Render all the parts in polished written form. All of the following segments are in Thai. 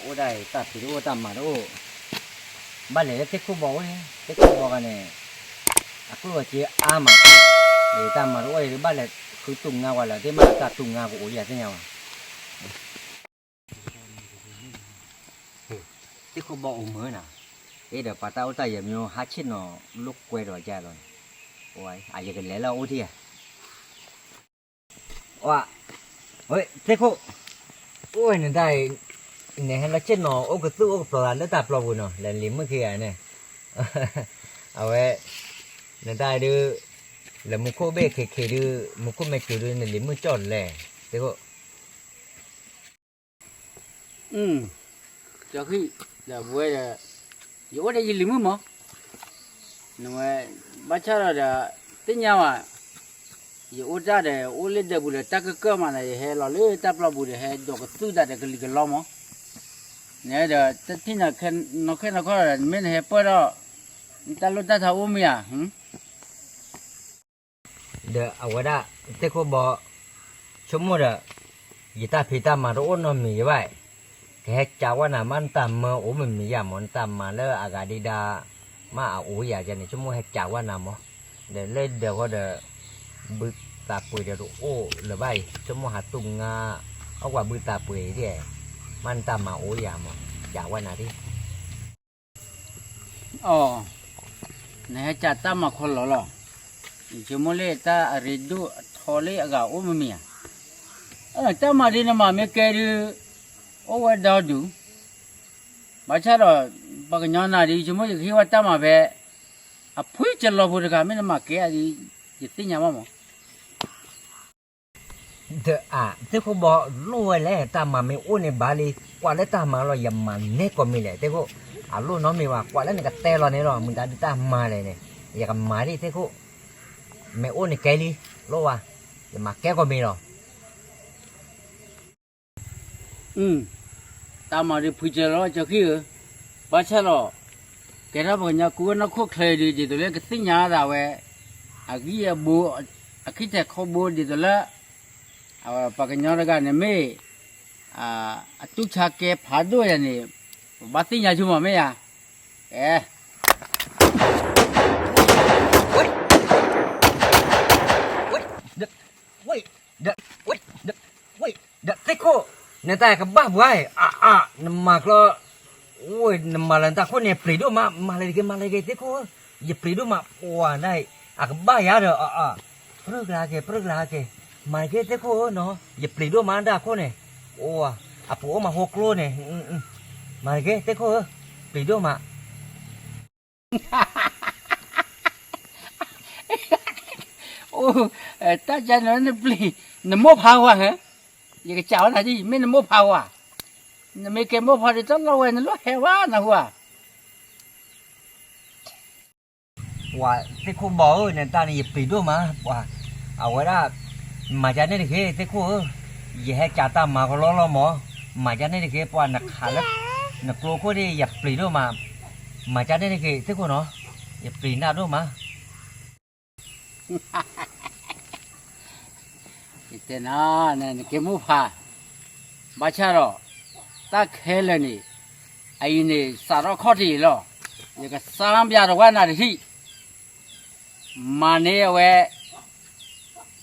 ô đây tập thì ô tầm mà ô ban này thích khu bò ấy thích khu bò cái này cứ là chỉ mà để tầm mà ô ban này cứ tung ngao gọi là thế mà ta tung ngao của gì thế nhau thích khu bò mới nào cái đợt bà tao tay giờ hát chết nó lúc quay rồi cha rồi ôi giờ cái lẽ là ô thì哇，喂，这个，喂，你在，你还那钱喏，我个做我个plan，你打 plan 不喏，来领么去啊呢？啊喂，你在的，来木块贝去的，木块没去的，你领么赚嘞？这个，这个，这不会的，有我这一领么么？那么，把钱了的，等下嘛。ये उड़ा दे उले दे बुले तक के माने है लले तप ला बुले है जो तू दा दे के लिख लो मो ने दे तिना के न को मेन है पर तलो ता था Umiya de awada te ko bo chomo da yita phita ma ro no mi bai ke cha wa na man tam ma o mi ya mon tam ma le aga di da ma o ya ja ni chomo he cha wa na mo de le de ko de bự tà bụi để ô là bay cho mua hạt tung ở quả bự tà bụi đi man ta mà ố già mà chả qua nào đi này chả ta mà khôn lỏ chỉ mua lê ta ridu thò lê aga ôm mía ta mà đi mà mấy cái đi ô qua đâu đủ mà chắc rồi bao cái nhỏ nào đi chỉ mua khi qua ta mà về phun chân lò bự cái mấy mà cái gì chỉ nhà mà thế cô bỏ nuôi lẽ ta mà mình uống này bà đi qua lẽ ta mà lo yểm mà nét còn mình lẽ thế cô luôn nói mìnhว่าqua lẽ này cái tè lo này rồi mình đã đi ta mà này này giờ cầm máy đi thế cô mẹ uống này cái đi lo à giờ mà cái còn mình rồi ta mà đi phun chân lò cho khi bà chắc rồi cái đó bọn nhà cũ nó khó khăn đi thì tôi lấy cái tính nhà ra về cái bố cái thế khó bố thì tôi lấy pakai nyara kan me tu cake phado ya ni batinya cuma me ya wait teko nanti ke bah buai nama kalau oi nama lantak ko ne prido ma lagi teko ye prido ma wah nai ak bah ya do pergi lagi mà cái thế cô nó dịp lì đua mà đã cô này ô phụ mà hộp lô này mà cái thế cô lì đua mà ta cho nó lì nó mua phao à hả vậy cái cháu là gì mấy nó mua phao à mấy cái mua phao thì rất lâu rồi nó lót heo quá nào quá thế cô bỏ ơi nên ta này dịp lì đua mà ở đó mà cha này cái thế cô gì hay cha ta mà có lo mà cha này cái quan nặc hà lắm nặc lô cô đi dập lì đâu mà cha này cái thế cô nó dập lì nào đâu mà cái nó này cái mua phà bà cha rồi ta khai lên đi ai này sao nó khó đi lo vậy cái sao bây giờ quan nào thì mà này về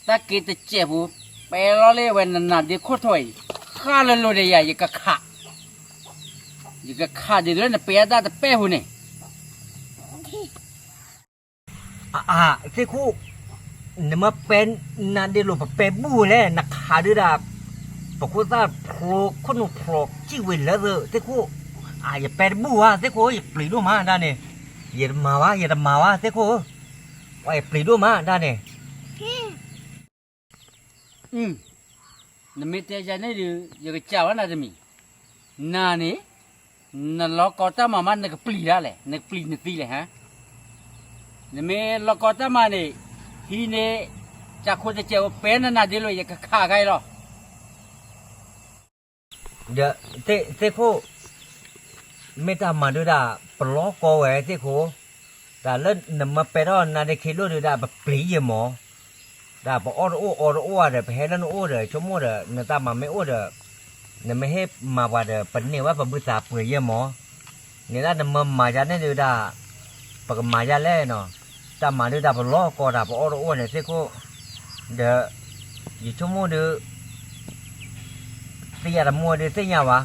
ta kita cebu pelole wenna di khotoi khala lo de ya yika kha di le na pe da ta pe hu ne thế cô nếu mà pen nàn đi lột pe bu le nặc hà đưa đà bảo cô ta pro con nó pro chỉ về là rồi thế cô giờ pe bu thế cô giờ plei đâu mà đa này giờ mà wa thế cô vậy plei đâu mà đa này nami te jane di cái cháu na demi na ne na lo kota mama na ke pli da le na pli ni ti le ha nami lo kota ma ne hi ne cha ko te che pe na di lo ye ka kha gai lo thế cô mấy ta mà đưa đà pro co vậy thế cô đã lên nằm mà pe đó na để khi lo đưa đà plei gì mỏ đã bỏ ô để phải lên ô để cho mua để người ta mà mấy ô để ne me he ma wa de panne wa pa bu ta pu ye mo ne da ma ma ja ne de da pa ma ja le no ta ma de da pa lo ko da pa o ro ne te ko de yi chomo de te ya da mo de te nya wa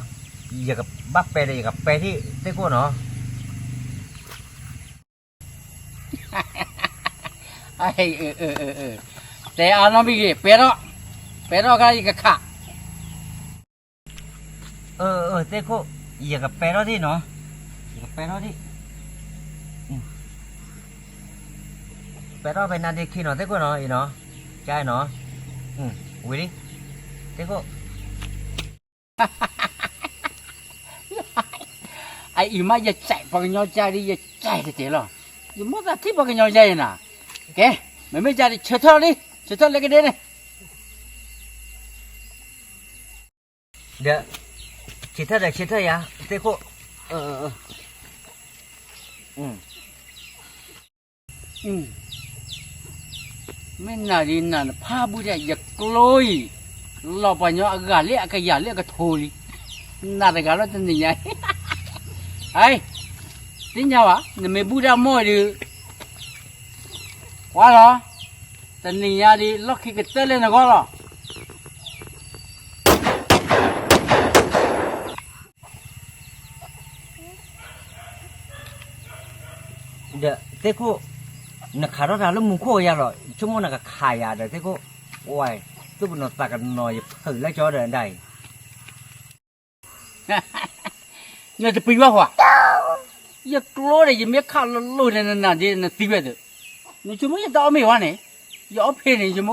ya ka ba pe de ka pe ti te ko no ไอ้แต่เอาน้องพี่เปรอะก็อีกขะ te ko ya ka pe ro ti no ya ka pe ro ti pe ro pe na de ki no te ko no i no chai no wi đi te ko ไอ้อีมาจะใจปากญอใจดิจะใจเจ๋อหรออยู่มั่วแต่ที่ปากญอใจน่ะแกไม่ใจดิเชิดเท่าเลยก็ได้เนี่ย de chỉ thật ya te koไม่น่าดีน่ะพาบุญจะกลอยเราปญออากาศเรียกยาเรียกโทลีน่าจะการเราตันนี่ไงไอ้ติญาวะเนี่ยไม่บูดามอดิว่าหรอตันนี่ยาดิล็อกขี้กระเตเลยนะก็หรอ de te ko na kharo ra lo mu ko ya ro chumo na ka kha ya de te ko oi tu no ta ka no ye phử la cho de dai เนี่ยจะปีว่าหัวอย่ากลัวเลยยังไม่ข้าวลุยนั่นน่ะเดี๋ยวน่ะตีไปเถอะนี่จุ๊มยังต่อไม่ไหวเนี่ยอย่าเอาเพลนี่จุ๊ม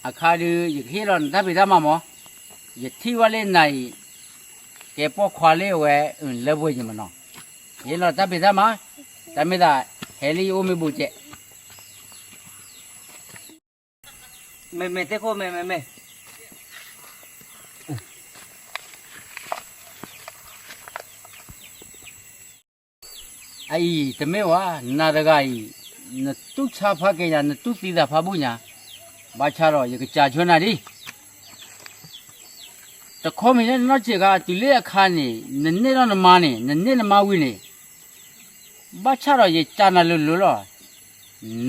อาคาดูอย่าเฮียรอนถ้าไปทำมาหมออย่าที่ว่าเล่นในแกพวกควาเล่ไว้เลิกไว้ยังมันน้องเฮียรอนถ้าไปทำมาแต่ไม่ได้เฮลิโอไม่บุญเจ้ me te ko me ไอ้แต่ไม่ว่านาฬิกาน่ะตุ๊กชาพักกันน่ะตุ๊กตีดาพับบุญน่ะบ้าชาโร่ยังก็จ่าชวนน่ะดิแต่ข้อมีเนี่ยนอกจากตุเลียขานี่นั่นเนี่ยเรามาเนี่ยนั่นเนี่ยมาวิ่งเนี่ยบ้าชาโร่ยังจ่าน่ะลุล่ะ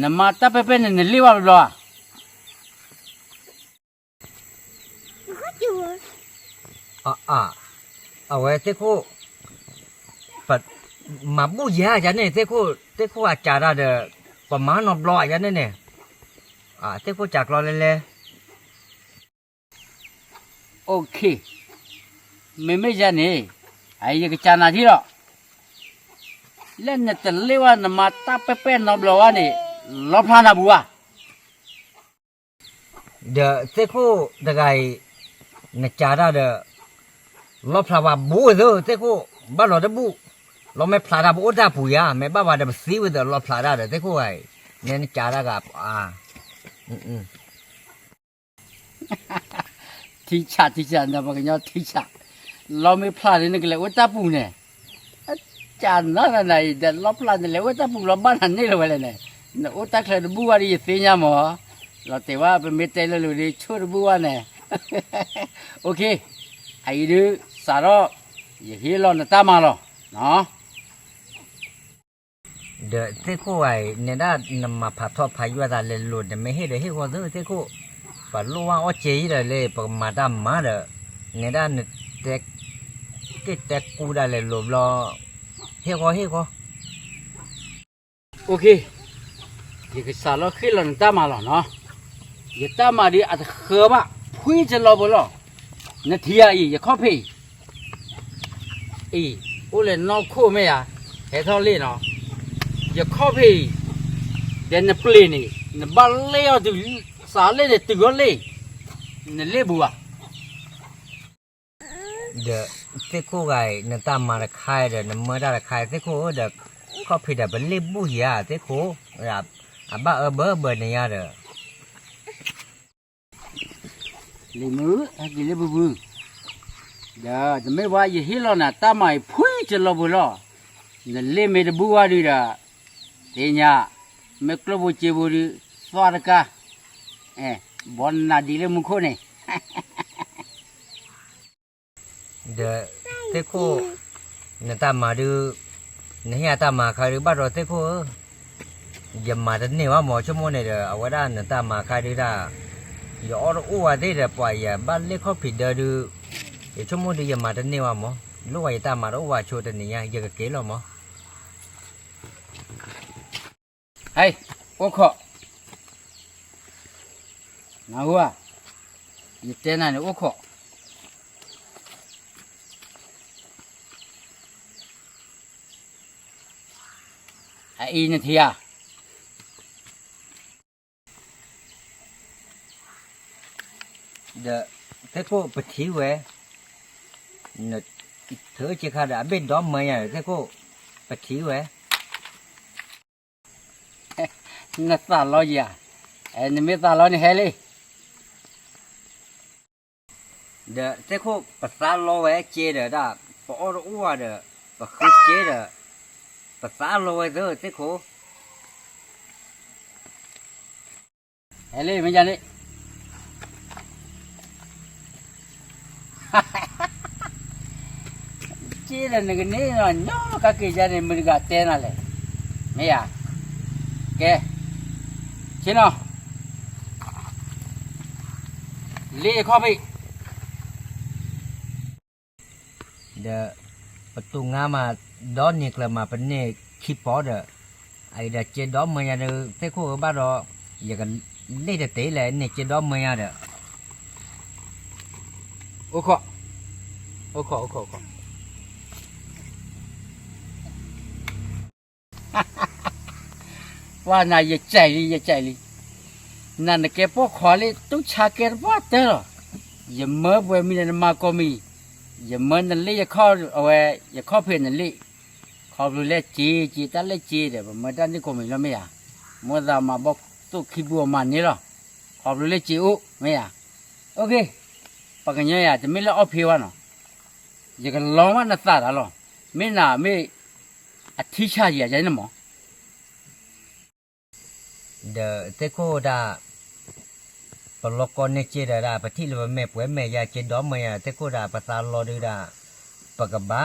น้ำมาตาเป๊ะๆเนี่ยเลี้ยวลุล่ะ we te ko pa ma bu ya ja ne te ko a cha ra de pa ma no blo ya ne te ko cha klo le โอเคไม่ใช่เนี่ยไอ้ยังก็จ่าน่ะที่หรอเล่นเนี่ยแต่เลี้ยวน้ำมาตาเป๊ะๆน้ำบลัวนี่ล้อพลาดนะบัว de te ko de gai na cha ra de lo phla ba bu de te ko ba lo de bu lo me phla da bu da bu ya me ba ba de si with the lo phla da de te ko ai ne cha ra ga ทีชานะบอกกันยอทีชาเราไม่พลาดเลยนึกเลยว่าตาปูเนี่ยจานนั่นอะไรเดี๋ยวเราพลาดเลยว่าตาปูเราบ้านหันนี่เลยเลยเนี่ยนะว่าตาเคยบัวดีเสียหมอเราแต่ว่าเป็นเมตเตอร์เลยเลยช่วยบัวเนี่ยโอเคไอ้ดูสารอย่าเฮียเราเนี่ยตามมาหรอเนาะ de te ko ai ne da na ma pha tho pha yu da le lo de me he de he ko de te ko pa lo wa o che yi de le pa ma da ma de ne da ne te ke te ku da le lo lo he ko โอเคอย่าสารขึ้นเราเนี่ยตามมาหรอเนาะอย่าตามมาดิอาจจะเขิมอ่ะพูดจะรอบ่หรอนาทีอ่ะอย่าข้อพี่โอ้เลยนอกคู่ไม่อ่ะเฮ้ยท่อเล่เนาะอย่าข้อพี่เดี๋ยวน่ะเปลี่ยนนี่น่ะบ้านเลี้ยวดูสาเล่เนี่ยตัวเล่น่ะเล่บัว de te ko ai ne ta ma la khai de ne ma da la khai te ko de coffee de ba le bu ya te ko ya ba ba ne ya de လေမူအကြည့်လေဘူးဒါတမေဝါယဟီလောနာတမိုင်ဖွေးချလောဘူးလောနလေမေတဘူဝါဒီတာတေညာမေကလဘချေဘူရီသွားရကာ บอลนาดีเลยมึงคนนี่ เดเตโคนตามาดูเนี่ยตามาใครบ้านเราเตโคยามมาแต่เนี่ยว่าหมอชั่วโมงเนี่ยเอาไว้ด้านตามาใครได้อย่าอ้ออ้วนได้แต่ปล่อยอย่าบ้านเล็กเขาผิดเดือดดูชั่วโมงเดียามมาแต่เนี่ยว่าหมอลูกว่าตามาแล้วว่าโชว์แต่เนี่ยยังก็เกล้หรอหมอ เฮ้ยโอ้ขอนาหัวยี่เต้นนั่นโอ้ขอไอ้อีนี่ทีอ่ะ เดเตโคปะทิวเวเนเธอจะขาดอะเป็นดอมมาอย่างเตโคปะทิวเว น่าตาล้อยอ่ะไอ้นี่ไม่ตาล้อนี่เฮลี่ เดเตโคปะซาโลเวเจเดดาปอออ้วนเดปะคือเจเดปะซาโลเวเดเตโค เฮลี่ไม่ยันนี่ chỉ là người này nó nhỏ các cái gia đình mình gạt tên này mấy à kê chứ nào lì khó bị เดประตูงามาดอนนี่กลับมาเป็นเนี่ยคิดพอเดไอ้เดเจดอมมาอย่างเดเตโคบ้านเราอย่างกันเล่เดเตะเลยเนี่ยเจดอมมาอย่างเด ô khó ô khó ô khó ô khóว่าน่าจะใจลีจะใจลีนั่นแกพวกขอเลยต้องชาเกลว่าเตอร์อย่าเมื่อเวมีนมาก็มีอย่าเมื่อนั่นเลยอย่าข้อเอาไว้อย่าข้อเพื่อนนั่นเลยข้อรู้เล่จีตั้งเล่จีเดี๋ยวเมื่อด้านนี้ก็มีแล้วไม่อ่ะเมื่อเรามาบอกตู้คิดบัวมันนี่หรอข้อรู้เล่จีอุไม่อ่ะโอเคปากกันยังอ่ะจะไม่เล่าเอาเพียวน่ะอย่ากันร้องว่าน่าตาละหรอไม่น่าไม่อธิชาอย่าใจนะหมอ เดเตโคดาปลอกอนเนเจดาปะที่เราแม่ป่วยแม่ยาเจดอมมาเตโคดาภาษาลอดูดาปะกบะ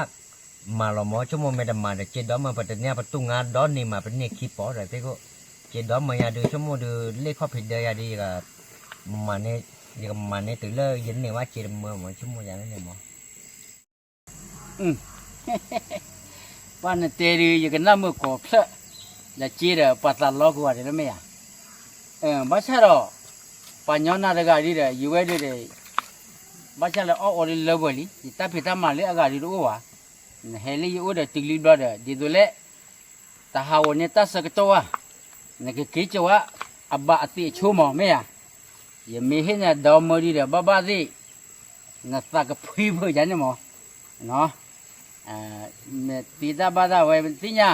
มาลอมอชั่วโมงไม่ได้มาเจดอมมาปะเนี่ยประตูงานดอนนี่มาเป็นเนี่ยคีปอเตโคเจดอมมาดูชั่วโมงดูเลขข้อผิดเดียดีกับมาเนี่ยดีกับมาเนี่ยตื่นเลยยันเนี่ยว่าเจดเมื่อชั่วโมงอย่างนั้นเนี่ยหมอ ว่านั่นเตรีอยู่กันน้ำมือกอบเสะจะจีเดปัตตาลอกว่าเดี๋ยวไม่อ่ะบ้าชาโร่ปัญญาหน้าเด็กอะไรเดี๋ยวอยู่ไว้เดี๋ยวบ้าชาโร่อ้อริลเลวลี่ตาพิธามาเลยอะไรรู้ว่าเฮลี่อยู่เดี๋ยวติลิบล้อเดี๋ยวดีดูเล่ตาหาวเนี่ยตาสกัดตัวนั่นก็คิดว่าอับบะอติชั่วโมงไม่อ่ะยังมีเห็นเนี่ยดอมมือดีเดี๋ยวบ้าดินั่นตากระพุ้ยเพื่อยันเนี่ยมั้งเนาะตีตาบ้าตาไว้เป็นที่เนี่ย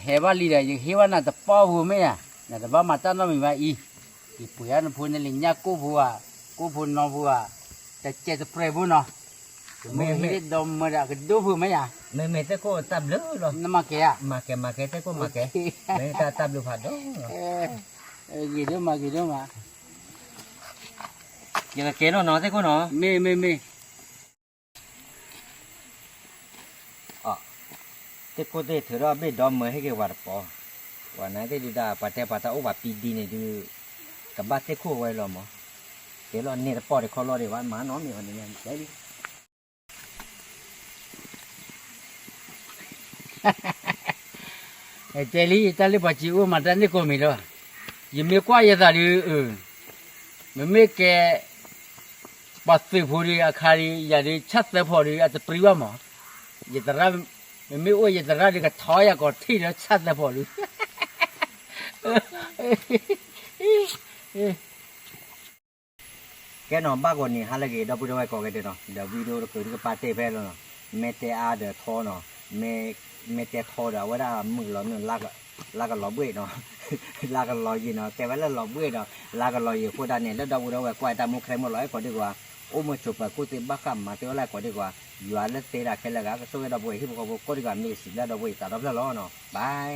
เฮวาลีเดียเฮวาน่าจะป้อหัวไหมอ่ะน่าจะบ้ามาตั้งน้องมีว่าอีปุยอันพูนลิงยากูบัวกูพูนน้องบัวจะเจ็ดเปรย์บุญเนาะไม่เห็นดมมาจากดูบัวไหมอ่ะไม่เตโคตับเลือหรอ น้ำมาเกะมาเกเตโคมาเกไม่ตับลูกผัดดอ กี่เดือนมาอย่างเกเนาะเตโคเนาะไม่เตโคเตถือว่าไม่ดอมมือให้แกวัดปอวันนั้นที่ดูดาปัตเตปัตตาอุบัติดีเนี่ยดูกับบ้านเตโคไว้หรอหมอเกลอนเนี่ยปอดคอรอเดี๋ยววันหมาน้องมีวันนี้ได้ดิเจลี่ตาลีปัจจิวมาตั้งนี่ก็มีแล้วยังไม่กว่าอย่างนั้นไม่แก่ปัสสิภูริอาคารีอย่างนี้ชัดแต่พอดีอาจจะปริวมั้งอย่างนั้นไม่ว่าอย่างนั้นนี่ก็ถอยก็ที่แล้วชัดแต่พอดีแกนอนบ้ากว่านี้ฮาเลกีดับบุดไว้ก่อนกันเนาะเดี๋ยววิดีโอเราเกิดกับปาเต้ไปแล้วเนาะเมเตอาเดทอเนาะเมเตทอเดี๋ยวว่าได้มือเราเนี่ยลากกันล้อเบื่อเนาะลากกันล้อยีเนาะแต่ว่าแล้วล้อเบื่อเนาะลากกันล้อยีคนด้านเนี่ยแล้วดับบุดไว้ก่อนตามมุขใครมาล้อยก่อนดีกว่าโอ้มาจบไปกูติบ้าคำมาเท่าไรก่อนดีกว่าอยู่อันแล้วเตะได้แค่ละก็สู้ดับบุดที่พวกกูก็ดีกว่ามีสิแล้วดับบุดตัดดับแล้วเนาะบาย